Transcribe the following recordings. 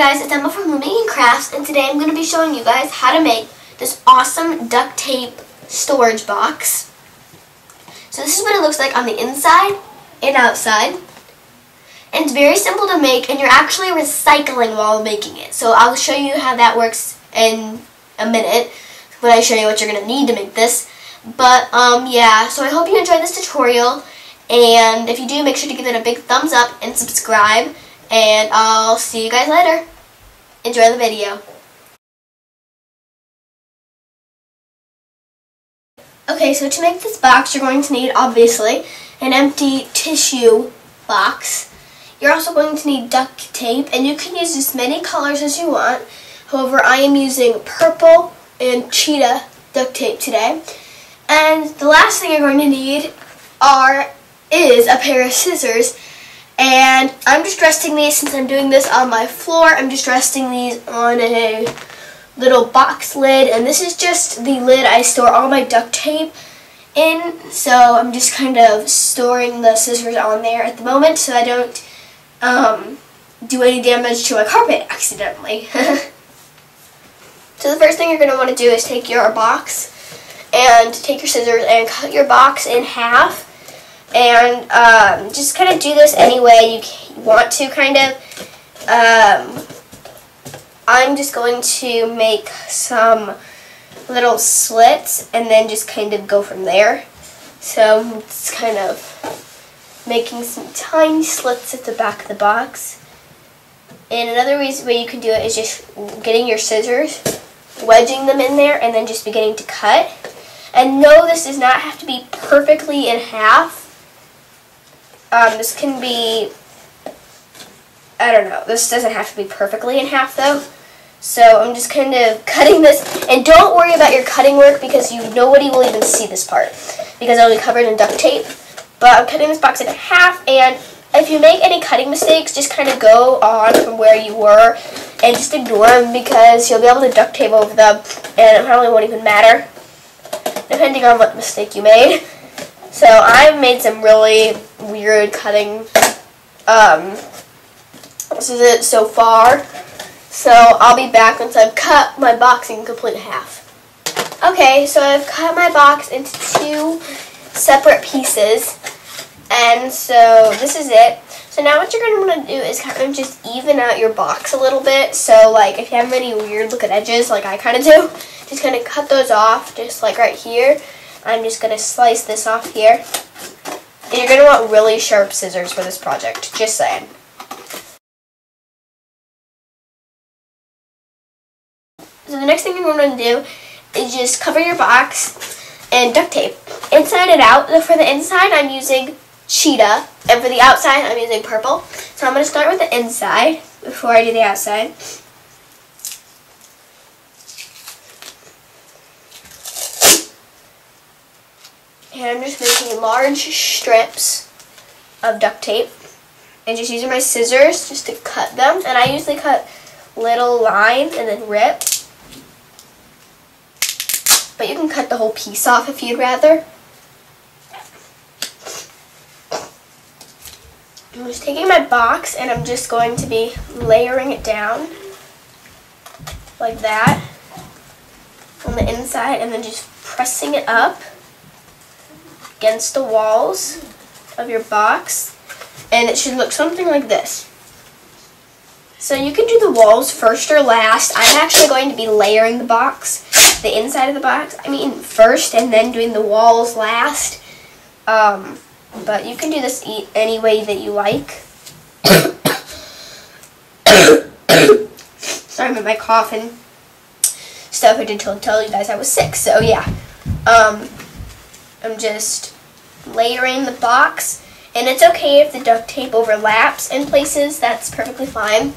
guys, it's Emma from LoomingandCrafts, and today I'm going to be showing you guys how to make this awesome duct tape storage box. So this is what it looks like on the inside and outside. And it's very simple to make, and you're actually recycling while making it. So I'll show you how that works in a minute when I show you what you're going to need to make this. But yeah, so I hope you enjoyed this tutorial, and if you do, make sure to give it a big thumbs up and subscribe. And I'll see you guys later. Enjoy the video. Okay, so to make this box, you're going to need, obviously, an empty tissue box. You're also going to need duct tape, and you can use as many colors as you want. However, I am using purple and cheetah duct tape today. And the last thing you're going to need is a pair of scissors. And I'm just resting these, since I'm doing this on my floor, I'm just resting these on a little box lid, and this is just the lid I store all my duct tape in, so I'm just kind of storing the scissors on there at the moment so I don't do any damage to my carpet accidentally. So the first thing you're going to want to do is take your box and take your scissors and cut your box in half. And just kind of do this any way you want to, kind of. I'm just going to make some little slits and then just kind of go from there. So it's kind of making some tiny slits at the back of the box. And another way you can do it is just getting your scissors, wedging them in there, and then just beginning to cut. And no, this does not have to be perfectly in half. This can be, I don't know, this doesn't have to be perfectly in half though. So I'm just kind of cutting this, and don't worry about your cutting work because nobody will even see this part because it'll be covered in duct tape. But I'm cutting this box in half, and if you make any cutting mistakes, just kind of go on from where you were and just ignore them because you'll be able to duct tape over them and it probably won't even matter depending on what mistake you made. So I've made some really weird cutting so far. So I'll be back once I've cut my box in complete half. Okay, so I've cut my box into two separate pieces. And so this is it. So now what you're going to want to do is kind of just even out your box a little bit. So like if you have any weird looking edges like I kind of do, just kind of cut those off just like right here. I'm just going to slice this off here. And you're going to want really sharp scissors for this project, just saying. So the next thing you're going to do is just cover your box and duct tape. Inside and out. For the inside, I'm using cheetah, and for the outside, I'm using purple. So I'm going to start with the inside before I do the outside. And I'm just making large strips of duct tape and just using my scissors just to cut them. And I usually cut little lines and then rip. But you can cut the whole piece off if you'd rather. I'm just taking my box and I'm just going to be layering it down like that on the inside and then just pressing it up against the walls of your box, and it should look something like this. So you can do the walls first or last. I'm actually going to be layering the box, the inside of the box, first, and then doing the walls last. But you can do this any way that you like. Sorry about my cough and stuff. I did tell you guys I was sick, so yeah. I'm just layering the box, and it's okay if the duct tape overlaps in places, that's perfectly fine.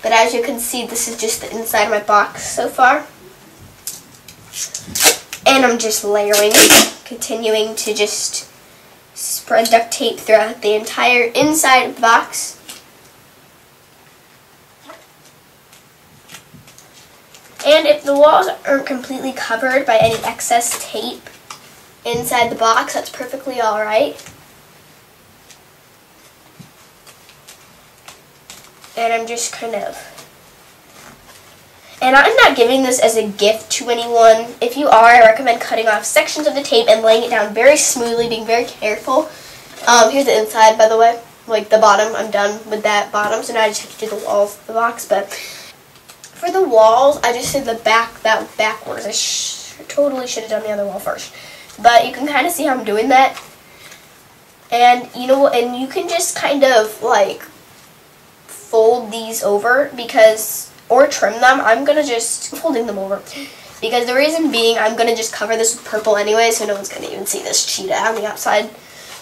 But as you can see, this is just the inside of my box so far. And I'm just layering, continuing to just spread duct tape throughout the entire inside of the box. And if the walls aren't completely covered by any excess tape inside the box, that's perfectly alright. And I'm just kind of... And I'm not giving this as a gift to anyone. If you are, I recommend cutting off sections of the tape and laying it down very smoothly, being very careful. Here's the inside, by the way. Like the bottom, I'm done with that bottom. So now I just have to do the walls of the box. But for the walls, I just did that backwards. I totally should have done the other wall first. But you can kind of see how I'm doing that. And you know, and you can just kind of like fold these over because, or trim them. I'm gonna just folding them over because the reason being I'm gonna just cover this with purple anyway, so no one's gonna even see this cheetah on the outside.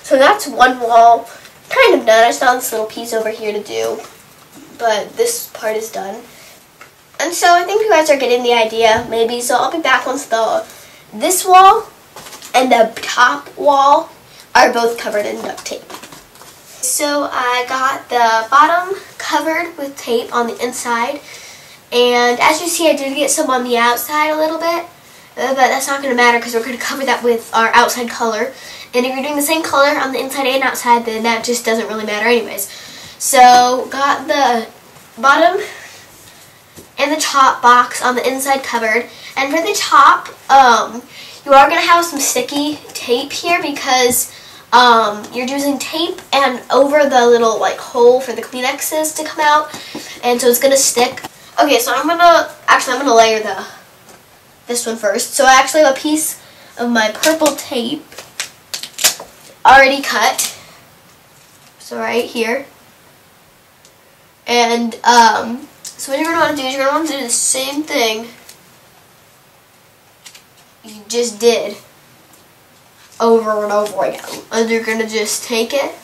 So that's one wall kind of done. I still have this little piece over here to do, but this part is done. And so I think you guys are getting the idea, maybe. So I'll be back once this wall and the top wall are both covered in duct tape. So I got the bottom covered with tape on the inside, and as you see I did get some on the outside a little bit, but that's not going to matter because we're going to cover that with our outside color. And if you're doing the same color on the inside and outside, then that just doesn't really matter anyways. So got the bottom and the top box on the inside covered, and for the top you are going to have some sticky tape here because you're using tape and over the little like hole for the Kleenexes to come out, and so it's gonna stick. Okay, so I'm gonna layer this one first. So I actually have a piece of my purple tape already cut. So right here, and so what you're gonna want to do is you're gonna want to do the same thing you just did over and over again. And you're going to just take it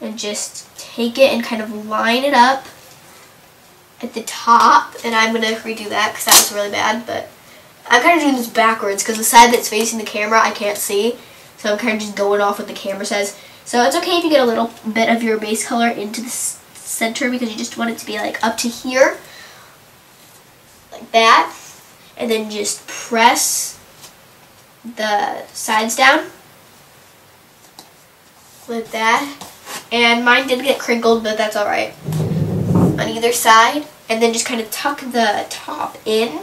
and kind of line it up at the top. And I'm going to redo that because that was really bad. But I'm kind of doing this backwards because the side that's facing the camera I can't see. So I'm kind of just going off what the camera says. So it's okay if you get a little bit of your base color into the center because you just want it to be like up to here. Like that. And then just press the sides down with that, and mine did get crinkled, but that's alright, on either side. And then just kind of tuck the top in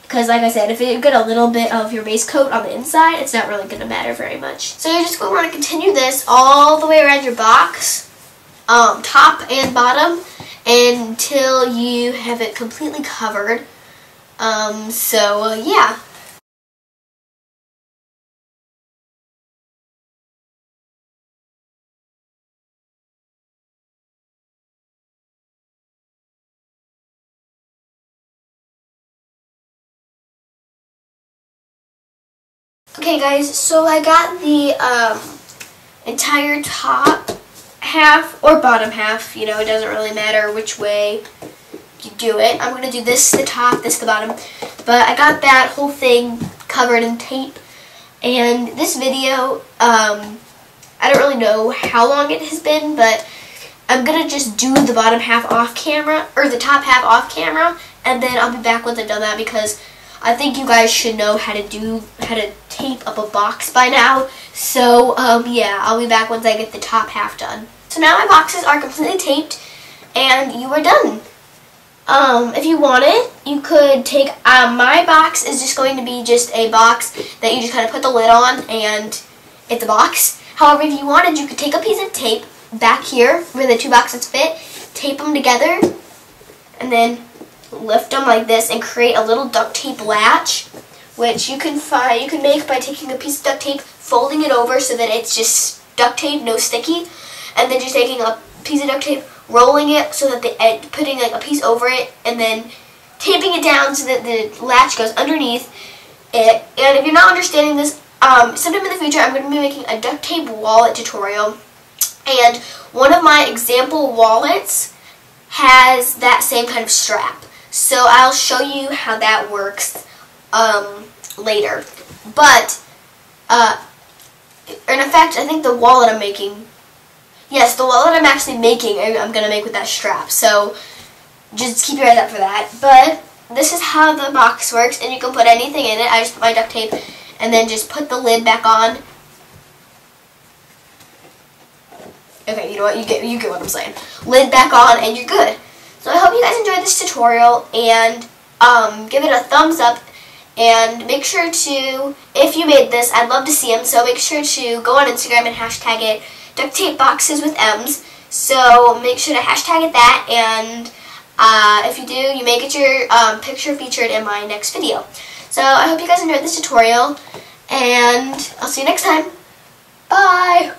because like I said, if you get a little bit of your base coat on the inside, it's not really going to matter very much. So you're just going to want to continue this all the way around your box, top and bottom, until you have it completely covered. Yeah. Okay guys, so I got the entire top half or bottom half, you know, it doesn't really matter which way you do it. I'm going to do this the top, this the bottom, but I got that whole thing covered in tape. And this video, I don't really know how long it has been, but I'm going to just do the bottom half off camera, or the top half off camera, and then I'll be back once I've done that because I think you guys should know how to tape up a box by now. So, yeah, I'll be back once I get the top half done. So now my boxes are completely taped, and you are done. If you wanted, you could take, my box is just going to be just a box that you just kind of put the lid on, and it's a box. However, if you wanted, you could take a piece of tape back here where the two boxes fit, tape them together, and then lift them like this and create a little duct tape latch, which you can make by taking a piece of duct tape, folding it over so that it's just duct tape, no sticky, and then just taking a piece of duct tape, rolling it so that putting like a piece over it, and then taping it down so that the latch goes underneath it. And if you're not understanding this, sometime in the future I'm going to be making a duct tape wallet tutorial, and one of my example wallets has that same kind of strap. So I'll show you how that works later. But, in fact, I think the wallet I'm making, yes, the wallet I'm actually making, I'm going to make with that strap. So just keep your eyes out for that. But this is how the box works, and you can put anything in it. I just put my duct tape and then just put the lid back on. Okay, you know what? You get what I'm saying. Lid back on, and you're good. So I hope you guys enjoyed this tutorial, and give it a thumbs up. And make sure to, if you made this, I'd love to see them. So make sure to go on Instagram and hashtag it duct tape boxes with M's. So make sure to hashtag it that, and if you do, you may get your picture featured in my next video. So I hope you guys enjoyed this tutorial, and I'll see you next time. Bye!